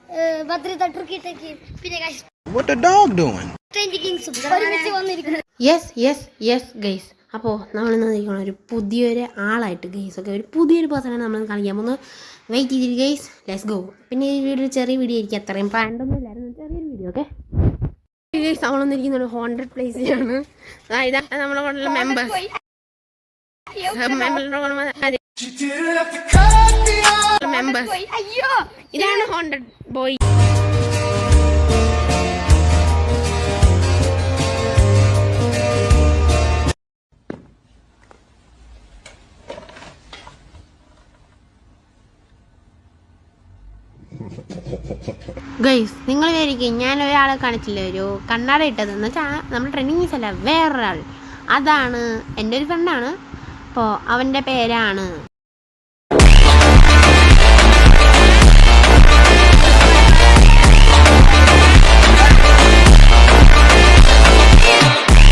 What the dog doing? Yes guys. അപ്പോൾ നമ്മളിന്ന് നിൽക്കണം ഒരു പുതിയൊരു ആളായിട്ട് ഗൈസ്. ഓക്കെ, ഒരു പുതിയൊരു പേഴ്സണാണ് നമ്മൾ കളിക്കാൻ പോകുന്നത്. വെയിറ്റ് ചെയ്തിരി ഗൈസ്, ലെറ്റ്സ് ഗോ. പിന്നെ ഈ വീഡിയോ ചെറിയ വീഡിയോ ആയിരിക്കും, അത്രയും പ്ലാൻഡൊന്നും ഇല്ലായിരുന്നു, ചെറിയൊരു വീഡിയോ. ഓക്കെ ഗൈസ്, നമ്മളൊന്നിരിക്കുന്ന ഒരു 100 പ്ലേസിലാണ്. ഇതാണ് നമ്മളെ കൊണ്ടുള്ള മെമ്പേഴ്സ്. ഇതാണ് 100 ബോയ്. ഗൈസ്, നിങ്ങൾ വിചാരിക്കും ഞാൻ ഒരാളെ കാണിച്ചില്ല ഒരു കണ്ണാട ഇട്ടതെന്ന് വെച്ചാൽ നമ്മൾ ട്രെൻഡിങ് അല്ല, വേറൊരാൾ. അതാണ് എൻ്റെ ഒരു ഫ്രണ്ടാണ്. അപ്പോൾ അവൻ്റെ പേരാണ്